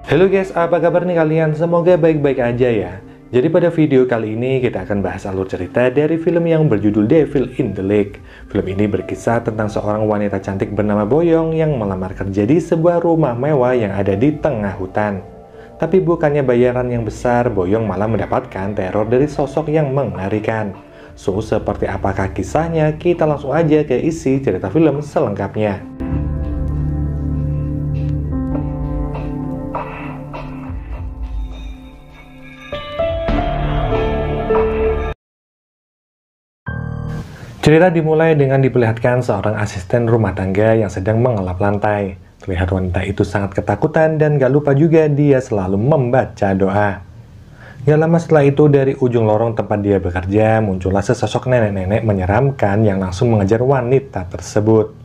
Halo guys, apa kabar nih kalian? Semoga baik-baik aja ya. Jadi pada video kali ini kita akan bahas alur cerita dari film yang berjudul Devil in the Lake. Film ini berkisah tentang seorang wanita cantik bernama Boyong yang melamar kerja di sebuah rumah mewah yang ada di tengah hutan. Tapi bukannya bayaran yang besar, Boyong malah mendapatkan teror dari sosok yang mengerikan. So, seperti apakah kisahnya? Kita langsung aja ke isi cerita film selengkapnya. Cerita dimulai dengan diperlihatkan seorang asisten rumah tangga yang sedang mengelap lantai. Terlihat wanita itu sangat ketakutan dan gak lupa juga dia selalu membaca doa. Gak lama setelah itu dari ujung lorong tempat dia bekerja muncullah sesosok nenek-nenek menyeramkan yang langsung mengejar wanita tersebut.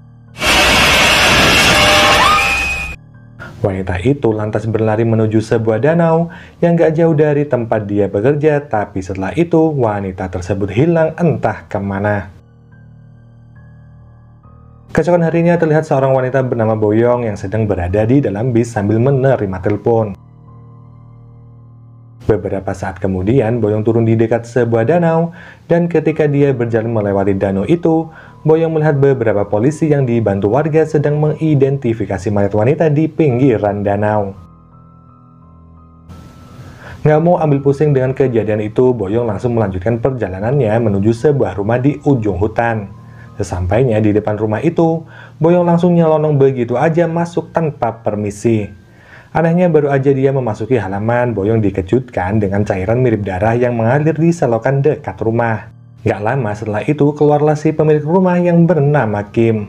Wanita itu lantas berlari menuju sebuah danau yang gak jauh dari tempat dia bekerja, tapi setelah itu wanita tersebut hilang entah kemana. Keesokan harinya terlihat seorang wanita bernama Boyong yang sedang berada di dalam bis sambil menerima telepon. Beberapa saat kemudian, Boyong turun di dekat sebuah danau, dan ketika dia berjalan melewati danau itu, Boyong melihat beberapa polisi yang dibantu warga sedang mengidentifikasi mayat wanita di pinggiran danau. Nggak mau ambil pusing dengan kejadian itu, Boyong langsung melanjutkan perjalanannya menuju sebuah rumah di ujung hutan. Sesampainya di depan rumah itu, Boyong langsung nyelonong begitu aja masuk tanpa permisi. Anehnya baru aja dia memasuki halaman, Boyong dikejutkan dengan cairan mirip darah yang mengalir di selokan dekat rumah. Gak lama setelah itu keluarlah si pemilik rumah yang bernama Kim.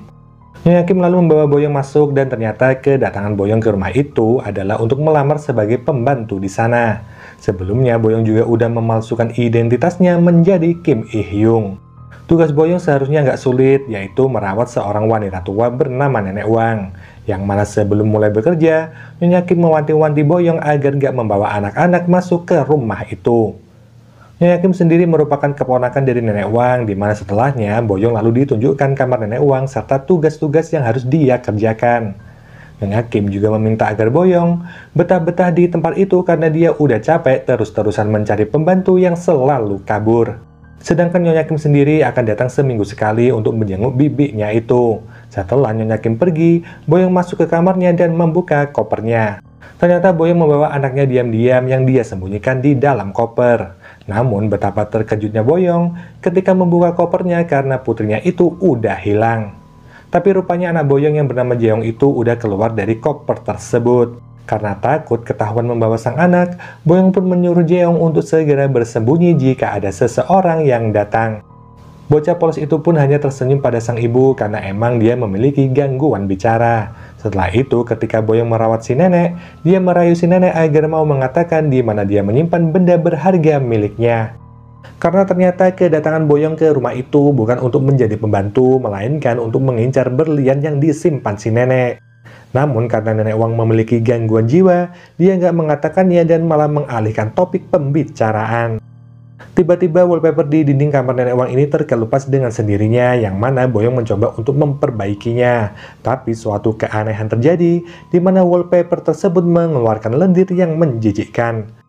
Nyonya Kim lalu membawa Boyong masuk dan ternyata kedatangan Boyong ke rumah itu adalah untuk melamar sebagai pembantu di sana. Sebelumnya Boyong juga udah memalsukan identitasnya menjadi Kim Il-hyung. Tugas Boyong seharusnya nggak sulit, yaitu merawat seorang wanita tua bernama Nenek Wang. Yang mana sebelum mulai bekerja, Nyonya Kim mewanti-wanti Boyong agar nggak membawa anak-anak masuk ke rumah itu. Nyonya Kim sendiri merupakan keponakan dari Nenek Wang, di mana setelahnya Boyong lalu ditunjukkan kamar Nenek Wang serta tugas-tugas yang harus dia kerjakan. Nyonya Kim juga meminta agar Boyong betah-betah di tempat itu karena dia udah capek terus-terusan mencari pembantu yang selalu kabur. Sedangkan Nyonya Kim sendiri akan datang seminggu sekali untuk menjenguk bibinya itu. Setelah Nyonya Kim pergi, Boyong masuk ke kamarnya dan membuka kopernya. Ternyata Boyong membawa anaknya diam-diam yang dia sembunyikan di dalam koper. Namun betapa terkejutnya Boyong ketika membuka kopernya karena putrinya itu udah hilang. Tapi rupanya anak Boyong yang bernama Jeong itu udah keluar dari koper tersebut. Karena takut ketahuan membawa sang anak, Boyong pun menyuruh Jeong untuk segera bersembunyi jika ada seseorang yang datang. Bocah polos itu pun hanya tersenyum pada sang ibu karena emang dia memiliki gangguan bicara. Setelah itu, ketika Boyong merawat si nenek, dia merayu si nenek agar mau mengatakan di mana dia menyimpan benda berharga miliknya. Karena ternyata kedatangan Boyong ke rumah itu bukan untuk menjadi pembantu, melainkan untuk mengincar berlian yang disimpan si nenek. Namun karena Nenek Wang memiliki gangguan jiwa, dia nggak mengatakannya dan malah mengalihkan topik pembicaraan. Tiba-tiba wallpaper di dinding kamar Nenek Wang ini terkelupas dengan sendirinya, yang mana Boyong mencoba untuk memperbaikinya. Tapi suatu keanehan terjadi, di mana wallpaper tersebut mengeluarkan lendir yang menjijikkan.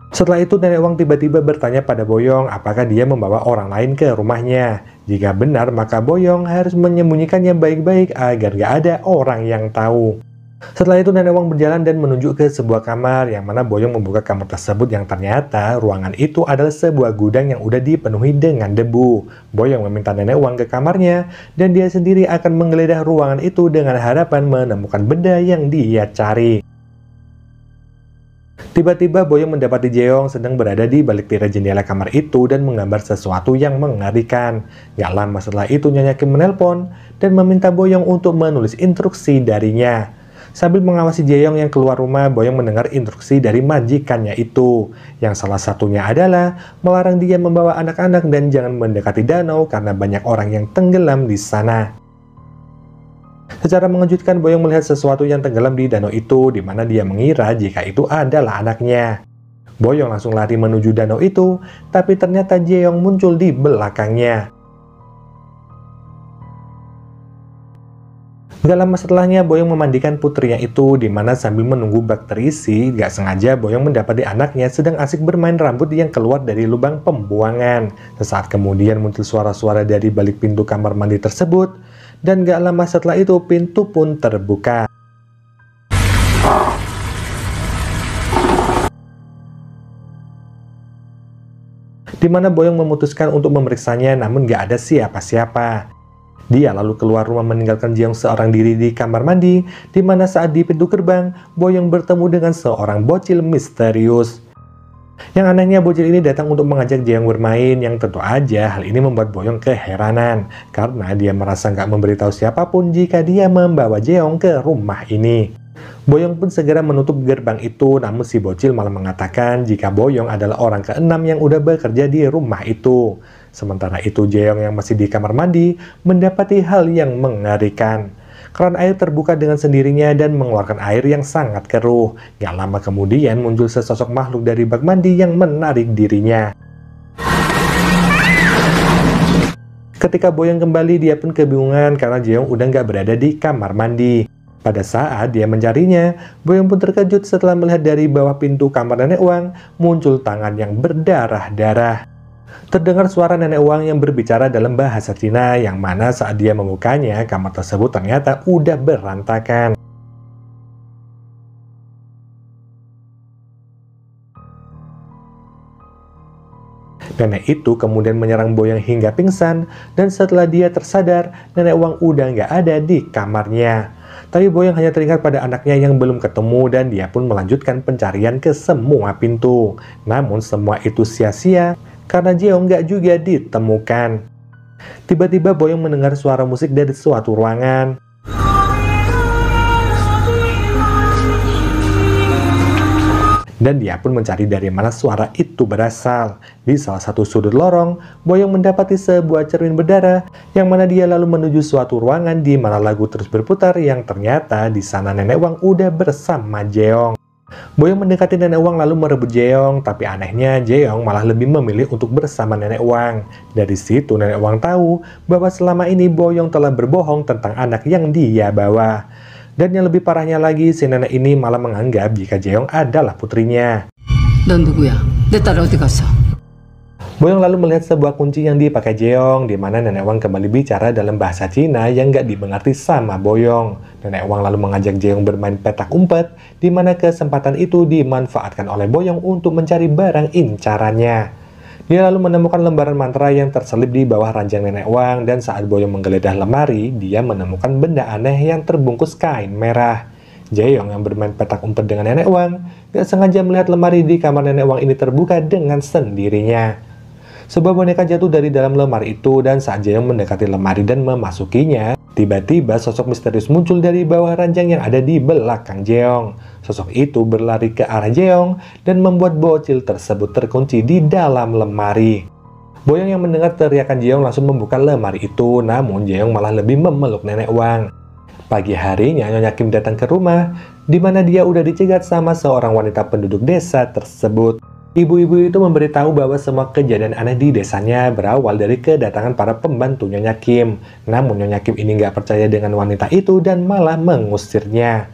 Setelah itu Nenek Wang tiba-tiba bertanya pada Boyong apakah dia membawa orang lain ke rumahnya. Jika benar maka Boyong harus menyembunyikannya baik-baik agar gak ada orang yang tahu. Setelah itu Nenek Wang berjalan dan menuju ke sebuah kamar yang mana Boyong membuka kamar tersebut yang ternyata ruangan itu adalah sebuah gudang yang udah dipenuhi dengan debu. Boyong meminta Nenek Wang ke kamarnya dan dia sendiri akan menggeledah ruangan itu dengan harapan menemukan benda yang dia cari. Tiba-tiba Boyong mendapati Jeong sedang berada di balik tirai jendela kamar itu dan menggambar sesuatu yang mengerikan. Gak lama setelah itu Nyonya Kim menelpon dan meminta Boyong untuk menulis instruksi darinya. Sambil mengawasi Jeong yang keluar rumah, Boyong mendengar instruksi dari majikannya itu. Yang salah satunya adalah melarang dia membawa anak-anak dan jangan mendekati danau karena banyak orang yang tenggelam di sana. Secara mengejutkan, Boyong melihat sesuatu yang tenggelam di danau itu, di mana dia mengira jika itu adalah anaknya. Boyong langsung lari menuju danau itu, tapi ternyata Jeong muncul di belakangnya. Gak lama setelahnya, Boyong memandikan putrinya itu, dimana sambil menunggu bak terisi, gak sengaja Boyong mendapati anaknya sedang asik bermain rambut yang keluar dari lubang pembuangan. Sesaat kemudian muncul suara-suara dari balik pintu kamar mandi tersebut, dan gak lama setelah itu pintu pun terbuka. Dimana Boyong memutuskan untuk memeriksanya, namun gak ada siapa-siapa. Dia lalu keluar rumah meninggalkan Jeong seorang diri di kamar mandi, di mana saat di pintu gerbang, Boyong bertemu dengan seorang bocil misterius. Yang anehnya, bocil ini datang untuk mengajak Jeong bermain, yang tentu aja hal ini membuat Boyong keheranan, karena dia merasa nggak memberitahu siapapun jika dia membawa Jeong ke rumah ini. Boyong pun segera menutup gerbang itu, namun si bocil malah mengatakan jika Boyong adalah orang keenam yang udah bekerja di rumah itu. Sementara itu, Jeong yang masih di kamar mandi mendapati hal yang mengerikan. Keran air terbuka dengan sendirinya dan mengeluarkan air yang sangat keruh. Gak lama kemudian muncul sesosok makhluk dari bak mandi yang menarik dirinya. Ketika Boyong kembali, dia pun kebingungan karena Jeong udah gak berada di kamar mandi. Pada saat dia mencarinya, Boyong pun terkejut setelah melihat dari bawah pintu kamar Nenek Wang muncul tangan yang berdarah-darah. Terdengar suara Nenek Wang yang berbicara dalam bahasa Cina, yang mana saat dia membukanya, kamar tersebut ternyata udah berantakan. Nenek itu kemudian menyerang Boyong hingga pingsan, dan setelah dia tersadar, Nenek Wang udah nggak ada di kamarnya. Tapi Boyong hanya teringat pada anaknya yang belum ketemu, dan dia pun melanjutkan pencarian ke semua pintu. Namun semua itu sia-sia, karena Jeong nggak juga ditemukan. Tiba-tiba Boyong mendengar suara musik dari suatu ruangan. Dan dia pun mencari dari mana suara itu berasal. Di salah satu sudut lorong, Boyong mendapati sebuah cermin berdarah, yang mana dia lalu menuju suatu ruangan di mana lagu terus berputar, yang ternyata di sana Nenek Wang udah bersama Jeong. Boyong mendekati Nenek Wang lalu merebut Jeong, tapi anehnya Jeong malah lebih memilih untuk bersama Nenek Wang. Dari situ Nenek Wang tahu bahwa selama ini Boyong telah berbohong tentang anak yang dia bawa. Dan yang lebih parahnya lagi, si nenek ini malah menganggap jika Jeong adalah putrinya. 넌 누구야? 내 딸 어디 갔어? Boyong lalu melihat sebuah kunci yang dipakai Jeong, di mana Nenek Wang kembali bicara dalam bahasa Cina yang gak dimengerti sama Boyong. Nenek Wang lalu mengajak Jeong bermain petak umpet, di mana kesempatan itu dimanfaatkan oleh Boyong untuk mencari barang incarannya. Dia lalu menemukan lembaran mantra yang terselip di bawah ranjang Nenek Wang, dan saat Boyong menggeledah lemari, dia menemukan benda aneh yang terbungkus kain merah. Jeong yang bermain petak umpet dengan Nenek Wang gak sengaja melihat lemari di kamar Nenek Wang ini terbuka dengan sendirinya. Sebuah boneka jatuh dari dalam lemari itu, dan saat Jeong mendekati lemari dan memasukinya, tiba-tiba sosok misterius muncul dari bawah ranjang yang ada di belakang Jeong. Sosok itu berlari ke arah Jeong dan membuat bocil tersebut terkunci di dalam lemari. Boyong yang mendengar teriakan Jeong langsung membuka lemari itu, namun Jeong malah lebih memeluk Nenek Wang. Pagi harinya Nyonya Kim datang ke rumah, di mana dia udah dicegat sama seorang wanita penduduk desa tersebut. Ibu-ibu itu memberitahu bahwa semua kejadian aneh di desanya berawal dari kedatangan para pembantu Nyonya Kim. Namun Nyonya Kim ini nggak percaya dengan wanita itu dan malah mengusirnya.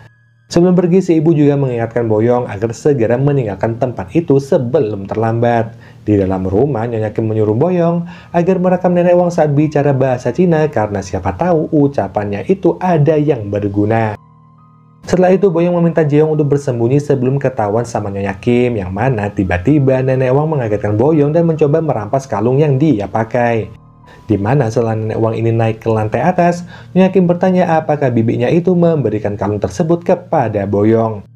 Sebelum pergi, si ibu juga mengingatkan Boyong agar segera meninggalkan tempat itu sebelum terlambat. Di dalam rumah, Nyonya Kim menyuruh Boyong agar merekam Nenek Wang saat bicara bahasa Cina, karena siapa tahu ucapannya itu ada yang berguna. Setelah itu, Boyong meminta Jeong untuk bersembunyi sebelum ketahuan sama Nyonya Kim, yang mana tiba-tiba Nenek Wang mengagetkan Boyong dan mencoba merampas kalung yang dia pakai. Di mana setelah Nenek Wang ini naik ke lantai atas, Nyonya Kim bertanya apakah bibinya itu memberikan kalung tersebut kepada Boyong.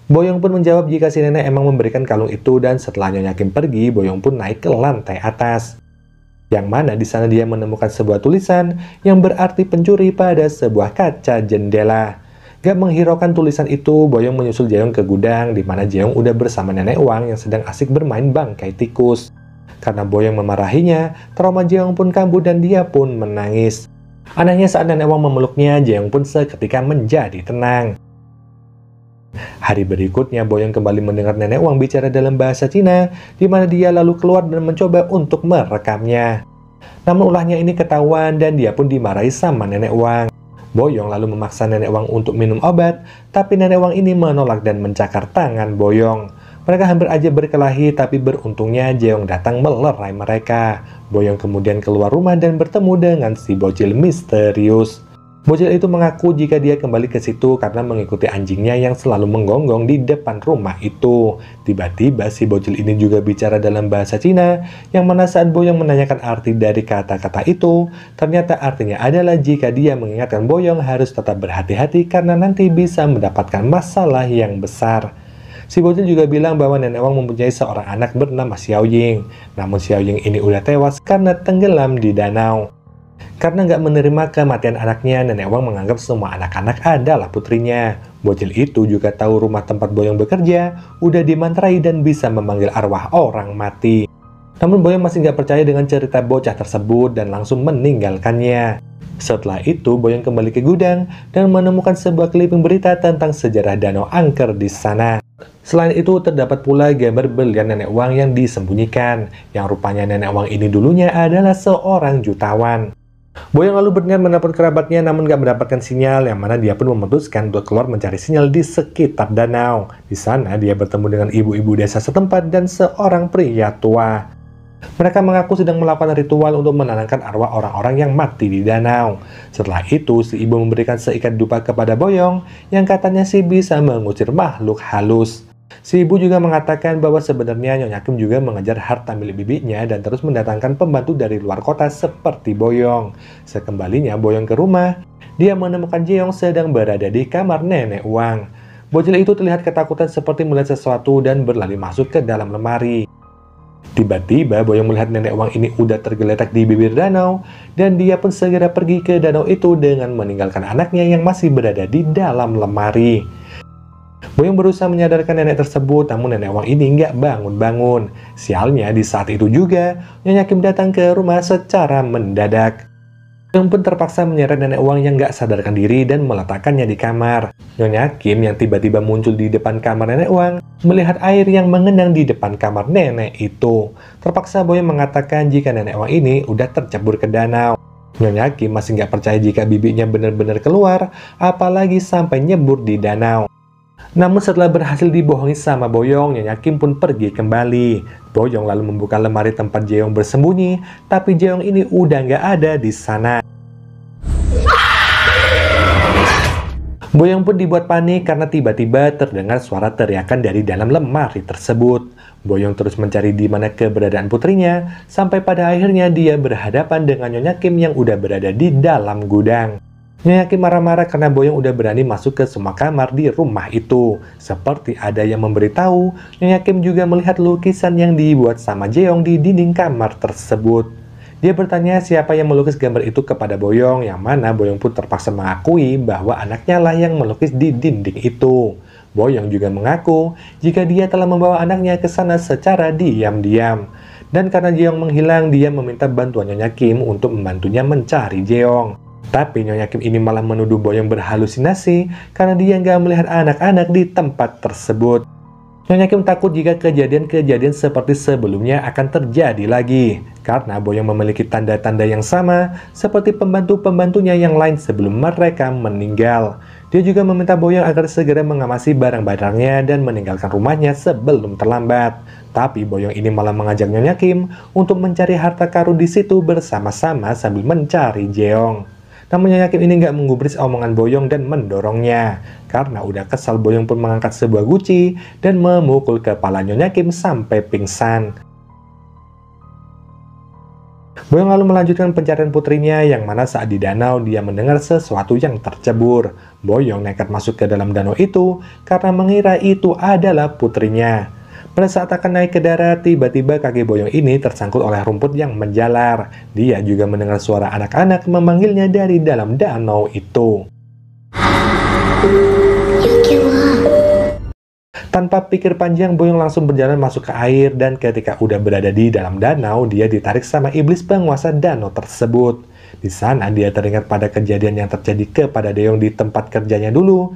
Boyong pun menjawab jika si nenek emang memberikan kalung itu, dan setelah Nyonya Kim pergi, Boyong pun naik ke lantai atas. Yang mana di sana dia menemukan sebuah tulisan yang berarti pencuri pada sebuah kaca jendela. Gak menghiraukan tulisan itu, Boyong menyusul Jeong ke gudang, di mana Jeong udah bersama Nenek Wang yang sedang asik bermain bangkai tikus. Karena Boyong memarahinya, trauma Jeong pun kambuh dan dia pun menangis. Anehnya saat Nenek Wang memeluknya, Jeong pun seketika menjadi tenang. Hari berikutnya, Boyong kembali mendengar Nenek Wang bicara dalam bahasa Cina, di mana dia lalu keluar dan mencoba untuk merekamnya. Namun ulahnya ini ketahuan dan dia pun dimarahi sama Nenek Wang. Boyong lalu memaksa Nenek Wang untuk minum obat, tapi Nenek Wang ini menolak dan mencakar tangan Boyong. Mereka hampir aja berkelahi, tapi beruntungnya Jeong datang melerai mereka. Boyong kemudian keluar rumah dan bertemu dengan si bocil misterius. Bocil itu mengaku jika dia kembali ke situ karena mengikuti anjingnya yang selalu menggonggong di depan rumah itu. Tiba-tiba si bocil ini juga bicara dalam bahasa Cina, yang mana saat Boyong menanyakan arti dari kata-kata itu, ternyata artinya adalah jika dia mengingatkan Boyong harus tetap berhati-hati karena nanti bisa mendapatkan masalah yang besar. Si bocil juga bilang bahwa Nenek Wang mempunyai seorang anak bernama Xiao Ying. Namun Xiao Ying ini udah tewas karena tenggelam di danau. Karena nggak menerima kematian anaknya, Nenek Wang menganggap semua anak-anak adalah putrinya. Bocil itu juga tahu rumah tempat Boyong bekerja udah dimantrai dan bisa memanggil arwah orang mati. Namun Boyong masih nggak percaya dengan cerita bocah tersebut dan langsung meninggalkannya. Setelah itu, Boyong kembali ke gudang dan menemukan sebuah clipping berita tentang sejarah danau angker di sana. Selain itu, terdapat pula gambar berlian Nenek Wang yang disembunyikan, yang rupanya Nenek Wang ini dulunya adalah seorang jutawan. Boyong lalu berniat menelpon kerabatnya namun gak mendapatkan sinyal, yang mana dia pun memutuskan untuk keluar mencari sinyal di sekitar danau. Di sana dia bertemu dengan ibu-ibu desa setempat dan seorang pria tua. Mereka mengaku sedang melakukan ritual untuk menenangkan arwah orang-orang yang mati di danau. Setelah itu, si ibu memberikan seikat dupa kepada Boyong yang katanya sih bisa mengusir makhluk halus. Si ibu juga mengatakan bahwa sebenarnya Nyonya Kim juga mengejar harta milik bibinya dan terus mendatangkan pembantu dari luar kota seperti Boyong. Sekembalinya Boyong ke rumah, dia menemukan Jeong sedang berada di kamar Nenek Wang. Bocil itu terlihat ketakutan seperti melihat sesuatu dan berlari masuk ke dalam lemari. Tiba-tiba Boyong melihat Nenek Wang ini udah tergeletak di bibir danau, dan dia pun segera pergi ke danau itu dengan meninggalkan anaknya yang masih berada di dalam lemari. Boyong berusaha menyadarkan nenek tersebut, namun Nenek Wang ini nggak bangun-bangun. Sialnya di saat itu juga, Nyonya Kim datang ke rumah secara mendadak. Boyong pun terpaksa menyeret Nenek Wang yang nggak sadarkan diri dan meletakkannya di kamar. Nyonya Kim yang tiba-tiba muncul di depan kamar Nenek Wang, melihat air yang mengenang di depan kamar nenek itu. Terpaksa Boyong mengatakan jika Nenek Wang ini udah tercebur ke danau. Nyonya Kim masih nggak percaya jika bibinya benar-benar keluar, apalagi sampai nyebur di danau. Namun setelah berhasil dibohongi sama Boyong, Nyonya Kim pun pergi kembali. Boyong lalu membuka lemari tempat Jeong bersembunyi, tapi Jeong ini udah nggak ada di sana. Boyong pun dibuat panik karena tiba-tiba terdengar suara teriakan dari dalam lemari tersebut. Boyong terus mencari di mana keberadaan putrinya, sampai pada akhirnya dia berhadapan dengan Nyonya Kim yang udah berada di dalam gudang. Nyonya Kim marah-marah karena Boyong udah berani masuk ke semua kamar di rumah itu. Seperti ada yang memberitahu, Nyonya Kim juga melihat lukisan yang dibuat sama Jeong di dinding kamar tersebut. Dia bertanya siapa yang melukis gambar itu kepada Boyong, yang mana Boyong pun terpaksa mengakui bahwa anaknya lah yang melukis di dinding itu. Boyong juga mengaku jika dia telah membawa anaknya ke sana secara diam-diam. Dan karena Jeong menghilang, dia meminta bantuan Nyonya Kim untuk membantunya mencari Jeong. Tapi Nyonya Kim ini malah menuduh Boyong berhalusinasi karena dia nggak melihat anak-anak di tempat tersebut. Nyonya Kim takut jika kejadian-kejadian seperti sebelumnya akan terjadi lagi, karena Boyong memiliki tanda-tanda yang sama seperti pembantu-pembantunya yang lain sebelum mereka meninggal. Dia juga meminta Boyong agar segera mengamasi barang-barangnya dan meninggalkan rumahnya sebelum terlambat. Tapi Boyong ini malah mengajak Nyonya Kim untuk mencari harta karun di situ bersama-sama sambil mencari Jeong. Namun Nyonya Kim ini nggak menggubris omongan Boyong dan mendorongnya. Karena udah kesal, Boyong pun mengangkat sebuah guci dan memukul kepala Nyonya Kim sampai pingsan. Boyong lalu melanjutkan pencarian putrinya, yang mana saat di danau dia mendengar sesuatu yang tercebur. Boyong nekat masuk ke dalam danau itu karena mengira itu adalah putrinya. Pada saat akan naik ke darat, tiba-tiba kaki Boyong ini tersangkut oleh rumput yang menjalar. Dia juga mendengar suara anak-anak memanggilnya dari dalam danau itu. Tanpa pikir panjang, Boyong langsung berjalan masuk ke air, dan ketika udah berada di dalam danau, dia ditarik sama iblis penguasa danau tersebut. Di sana dia teringat pada kejadian yang terjadi kepada Deong di tempat kerjanya dulu,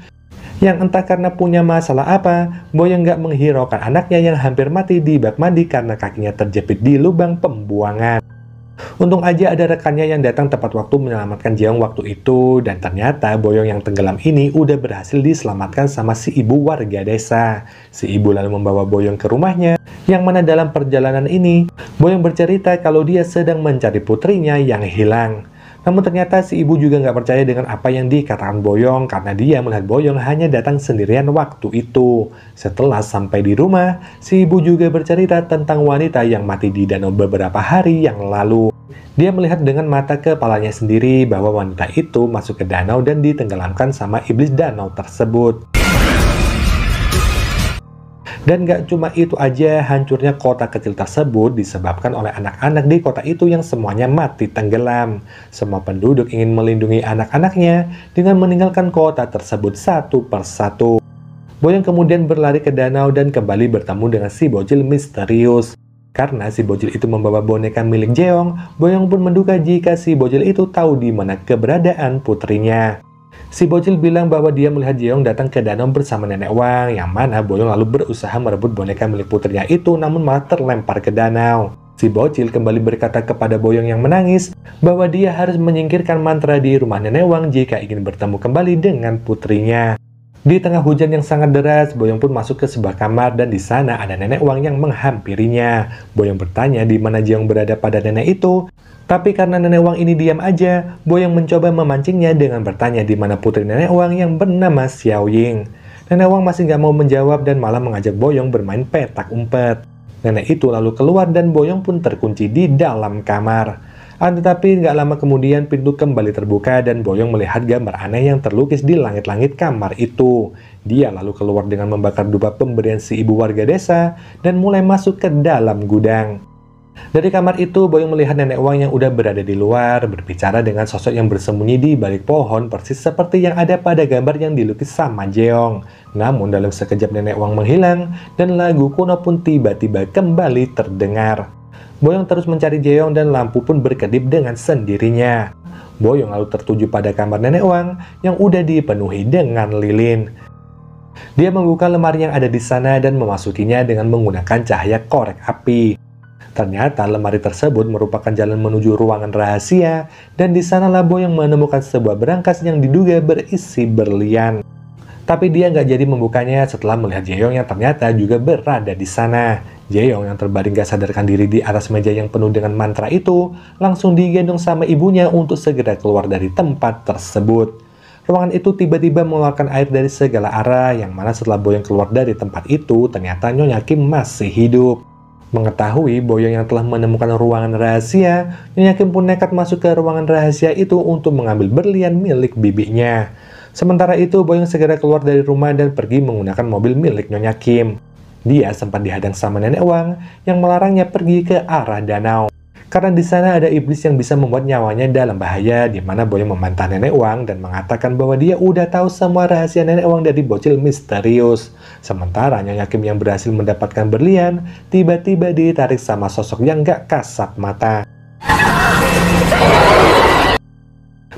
yang entah karena punya masalah apa, Boyong nggak menghiraukan anaknya yang hampir mati di bak mandi karena kakinya terjepit di lubang pembuangan. Untung aja ada rekannya yang datang tepat waktu menyelamatkan Jeong waktu itu, dan ternyata Boyong yang tenggelam ini udah berhasil diselamatkan sama si ibu warga desa. Si ibu lalu membawa Boyong ke rumahnya, yang mana dalam perjalanan ini, Boyong bercerita kalau dia sedang mencari putrinya yang hilang. Namun ternyata si ibu juga nggak percaya dengan apa yang dikatakan Boyong karena dia melihat Boyong hanya datang sendirian waktu itu. Setelah sampai di rumah, si ibu juga bercerita tentang wanita yang mati di danau beberapa hari yang lalu. Dia melihat dengan mata kepalanya sendiri bahwa wanita itu masuk ke danau dan ditenggelamkan sama iblis danau tersebut. Dan gak cuma itu aja, hancurnya kota kecil tersebut disebabkan oleh anak-anak di kota itu yang semuanya mati tenggelam. Semua penduduk ingin melindungi anak-anaknya dengan meninggalkan kota tersebut satu persatu. Boyong kemudian berlari ke danau dan kembali bertemu dengan si bocil misterius. Karena si bocil itu membawa boneka milik Jeong, Boyong pun menduga jika si bocil itu tahu di mana keberadaan putrinya. Si bocil bilang bahwa dia melihat Jeong datang ke danau bersama Nenek Wang, yang mana Boyong lalu berusaha merebut boneka milik putrinya itu namun malah terlempar ke danau. Si bocil kembali berkata kepada Boyong yang menangis bahwa dia harus menyingkirkan mantra di rumah Nenek Wang jika ingin bertemu kembali dengan putrinya. Di tengah hujan yang sangat deras, Boyong pun masuk ke sebuah kamar dan di sana ada Nenek Wang yang menghampirinya. Boyong bertanya di mana Jeong berada pada nenek itu. Tapi karena Nenek Wang ini diam aja, Boyong mencoba memancingnya dengan bertanya di mana putri Nenek Wang yang bernama Xiao Ying. Nenek Wang masih nggak mau menjawab dan malah mengajak Boyong bermain petak umpet. Nenek itu lalu keluar dan Boyong pun terkunci di dalam kamar. Tetapi nggak lama kemudian pintu kembali terbuka dan Boyong melihat gambar aneh yang terlukis di langit-langit kamar itu. Dia lalu keluar dengan membakar dupa pemberian si ibu warga desa dan mulai masuk ke dalam gudang. Dari kamar itu, Boyong melihat Nenek Wang yang udah berada di luar, berbicara dengan sosok yang bersembunyi di balik pohon persis seperti yang ada pada gambar yang dilukis sama Jeong. Namun dalam sekejap Nenek Wang menghilang, dan lagu kuno pun tiba-tiba kembali terdengar. Boyong terus mencari Jeong dan lampu pun berkedip dengan sendirinya. Boyong lalu tertuju pada kamar Nenek Wang yang udah dipenuhi dengan lilin. Dia membuka lemari yang ada di sana dan memasukinya dengan menggunakan cahaya korek api. Ternyata lemari tersebut merupakan jalan menuju ruangan rahasia, dan di sanalah Boyong menemukan sebuah berangkas yang diduga berisi berlian. Tapi dia nggak jadi membukanya setelah melihat Jeong yang ternyata juga berada di sana. Jeong yang terbaring gak sadarkan diri di atas meja yang penuh dengan mantra itu, langsung digendong sama ibunya untuk segera keluar dari tempat tersebut. Ruangan itu tiba-tiba mengeluarkan air dari segala arah, yang mana setelah Boyong keluar dari tempat itu, ternyata Nyonya Kim masih hidup. Mengetahui Boyong yang telah menemukan ruangan rahasia, Nyonya Kim pun nekat masuk ke ruangan rahasia itu untuk mengambil berlian milik bibinya. Sementara itu, Boyong segera keluar dari rumah dan pergi menggunakan mobil milik Nyonya Kim. Dia sempat dihadang sama Nenek Wang yang melarangnya pergi ke arah danau. Karena di sana ada iblis yang bisa membuat nyawanya dalam bahaya, di mana Boyong membantah Nenek Wang dan mengatakan bahwa dia udah tahu semua rahasia Nenek Wang dari bocil misterius. Sementara Nyonya Kim yang berhasil mendapatkan berlian, tiba-tiba ditarik sama sosok yang gak kasat mata.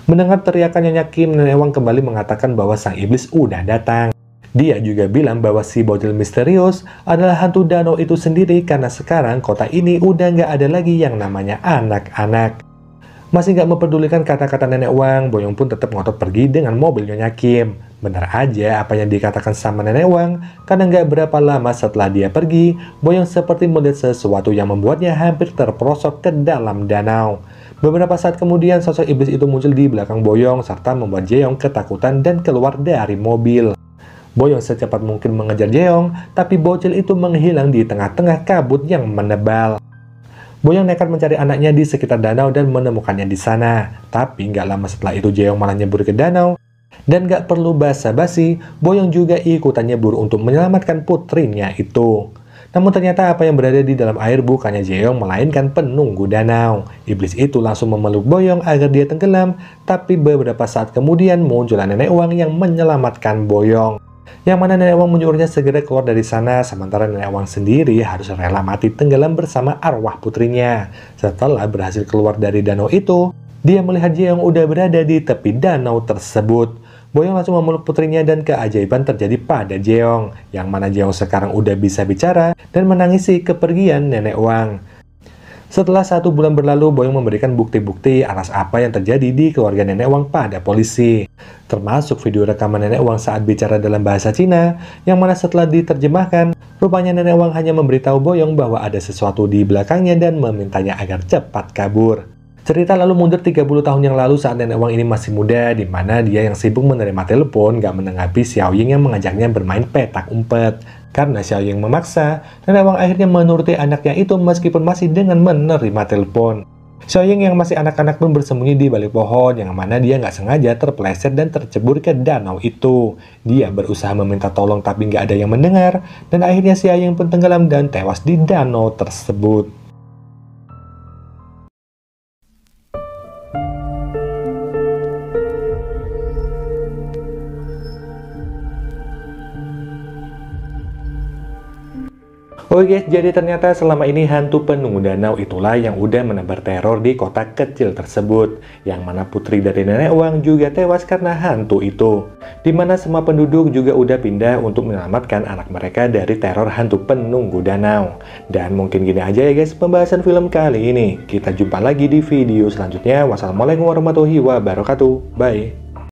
Mendengar teriakan Nyonya Kim, Nenek Wang kembali mengatakan bahwa sang iblis udah datang. Dia juga bilang bahwa si bocil misterius adalah hantu danau itu sendiri karena sekarang kota ini udah nggak ada lagi yang namanya anak-anak. Masih nggak memperdulikan kata-kata Nenek Wang, Boyong pun tetap ngotot pergi dengan mobil Nyonya Kim. Benar aja apa yang dikatakan sama Nenek Wang, karena nggak berapa lama setelah dia pergi, Boyong seperti melihat sesuatu yang membuatnya hampir terperosok ke dalam danau. Beberapa saat kemudian sosok iblis itu muncul di belakang Boyong serta membuat Jeong ketakutan dan keluar dari mobil. Boyong secepat mungkin mengejar Jeong, tapi bocil itu menghilang di tengah-tengah kabut yang menebal. Boyong nekat mencari anaknya di sekitar danau dan menemukannya di sana. Tapi nggak lama setelah itu Jeong malah nyebur ke danau. Dan nggak perlu basa-basi, Boyong juga ikutan nyebur untuk menyelamatkan putrinya itu. Namun ternyata apa yang berada di dalam air bukannya Jeong, melainkan penunggu danau. Iblis itu langsung memeluk Boyong agar dia tenggelam, tapi beberapa saat kemudian muncullah Nenek Wang yang menyelamatkan Boyong. Yang mana Nenek Wang menyuruhnya segera keluar dari sana, sementara Nenek Wang sendiri harus rela mati tenggelam bersama arwah putrinya. Setelah berhasil keluar dari danau itu, dia melihat Jeong udah berada di tepi danau tersebut. Boyong langsung memeluk putrinya dan keajaiban terjadi pada Jeong, yang mana Jeong sekarang udah bisa bicara dan menangisi kepergian Nenek Wang. Setelah 1 bulan berlalu, Boyong memberikan bukti-bukti atas apa yang terjadi di keluarga Nenek Wang pada polisi. Termasuk video rekaman Nenek Wang saat bicara dalam bahasa Cina, yang mana setelah diterjemahkan, rupanya Nenek Wang hanya memberitahu Boyong bahwa ada sesuatu di belakangnya dan memintanya agar cepat kabur. Cerita lalu mundur 30 tahun yang lalu saat Nenek Wang ini masih muda, di mana dia yang sibuk menerima telepon gak menanggapi Xiao Ying yang mengajaknya bermain petak umpet. Karena Xiao Ying memaksa, Nenek Wang akhirnya menuruti anaknya itu meskipun masih dengan menerima telepon. Xiao Ying yang masih anak-anak pun bersembunyi di balik pohon, yang mana dia nggak sengaja terpeleset dan tercebur ke danau itu. Dia berusaha meminta tolong tapi nggak ada yang mendengar, dan akhirnya Xiao Ying pun tenggelam dan tewas di danau tersebut. Oke, jadi ternyata selama ini hantu penunggu danau itulah yang udah menebar teror di kota kecil tersebut. Yang mana putri dari Nenek Wang juga tewas karena hantu itu. Dimana semua penduduk juga udah pindah untuk menyelamatkan anak mereka dari teror hantu penunggu danau. Dan mungkin gini aja ya guys pembahasan film kali ini. Kita jumpa lagi di video selanjutnya. Wassalamualaikum warahmatullahi wabarakatuh. Bye.